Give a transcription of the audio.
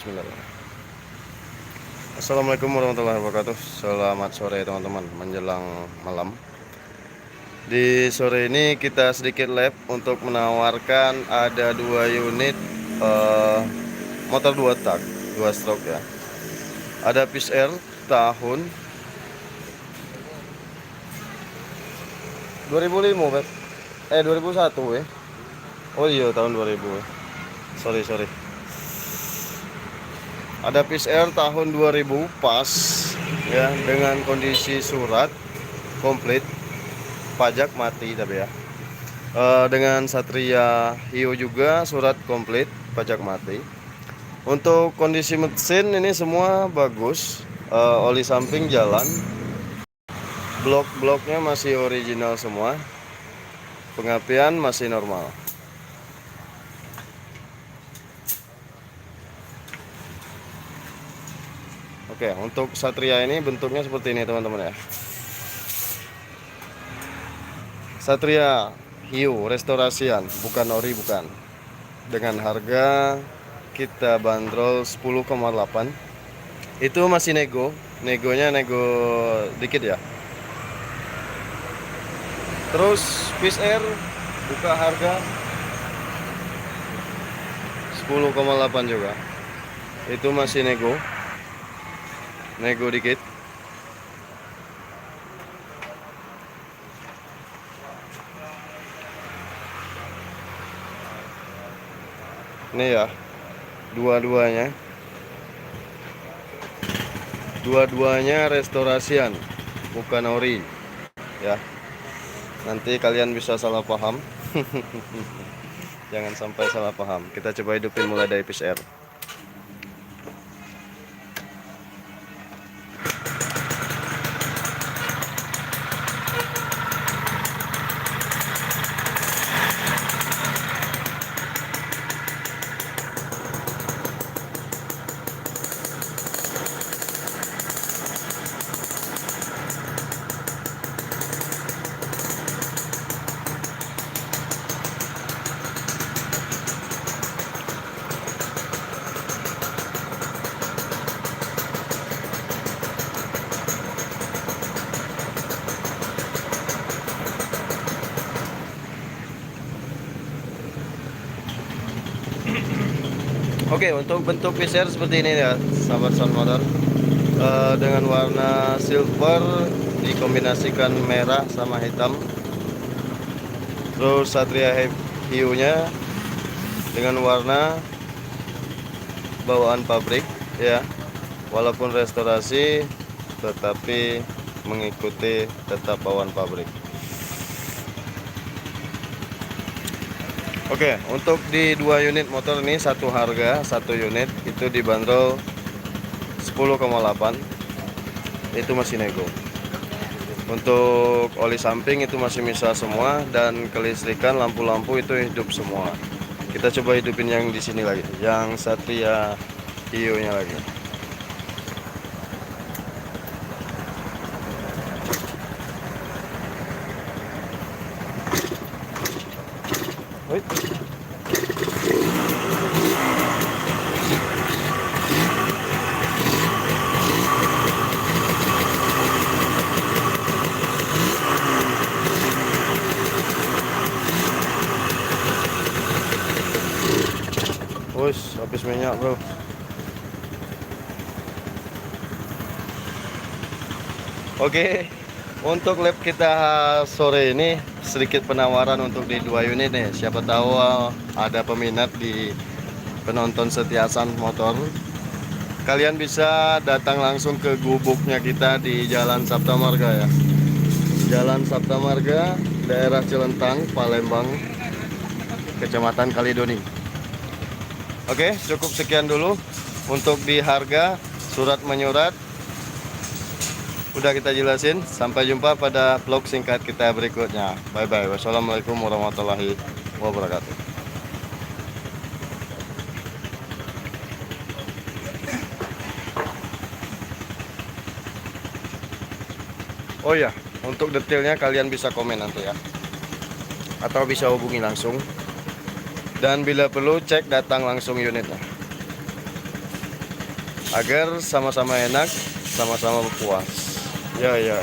Bismillahirrahmanirrahim. Assalamualaikum warahmatullahi wabarakatuh. Selamat sore teman-teman, menjelang malam. Di sore ini kita sedikit lab untuk menawarkan ada dua unit motor 2 tak, 2 stroke ya. Ada Peace Air tahun 2005, Beb. 2001 ya. Oh iya, tahun 2000. Sorry. Ada Peace Air tahun 2000 pas ya, dengan kondisi surat komplit, pajak mati tapi ya. Dengan Satria Hio juga surat komplit, pajak mati. Untuk kondisi mesin ini semua bagus. Oli samping jalan, blok-bloknya masih original semua, pengapian masih normal. Oke, untuk Satria ini bentuknya seperti ini teman-teman ya. Satria Hiu restorasian, bukan ori, bukan. Dengan harga kita bandrol 10,8. Itu masih negonya nego dikit ya. Terus Peace Air buka harga 10,8 juga. Itu masih nego dikit. Ini ya, dua-duanya restorasian, bukan ori ya. Nanti kalian bisa salah paham. Jangan sampai salah paham. Kita coba hidupin mulai dari Peace Air. Oke, untuk bentuk Peace Air seperti ini ya, sahabat sound motor. Dengan warna silver dikombinasikan merah sama hitam. Terus Satria Hiu-nya dengan warna bawaan pabrik ya. Walaupun restorasi tetapi mengikuti tetap bawaan pabrik. Oke, untuk di 2 unit motor ini satu harga, satu unit itu dibanderol 10,8. Itu masih nego. Untuk oli samping itu masih bisa semua, dan kelistrikan lampu-lampu itu hidup semua. Kita coba hidupin yang di sini lagi, yang Satria Hio-nya lagi. Wait. Wus, habis minyak bro. Oke, untuk lab kita sore ini sedikit penawaran untuk di 2 unit nih. Siapa tahu ada peminat di penonton setia Sound Motor. Kalian bisa datang langsung ke gubuknya kita di Jalan Sabta Marga ya. Jalan Sabta Marga, daerah Cilentang, Palembang, Kecamatan Kalidoni. Oke, cukup sekian dulu untuk di harga, surat menyurat udah kita jelasin. Sampai jumpa pada vlog singkat kita berikutnya. Bye bye. Wassalamualaikum warahmatullahi wabarakatuh. Oh ya, untuk detailnya kalian bisa komen nanti ya, atau bisa hubungi langsung. Dan bila perlu cek datang langsung unitnya. agar sama-sama enak, sama-sama puas. Ya, ya.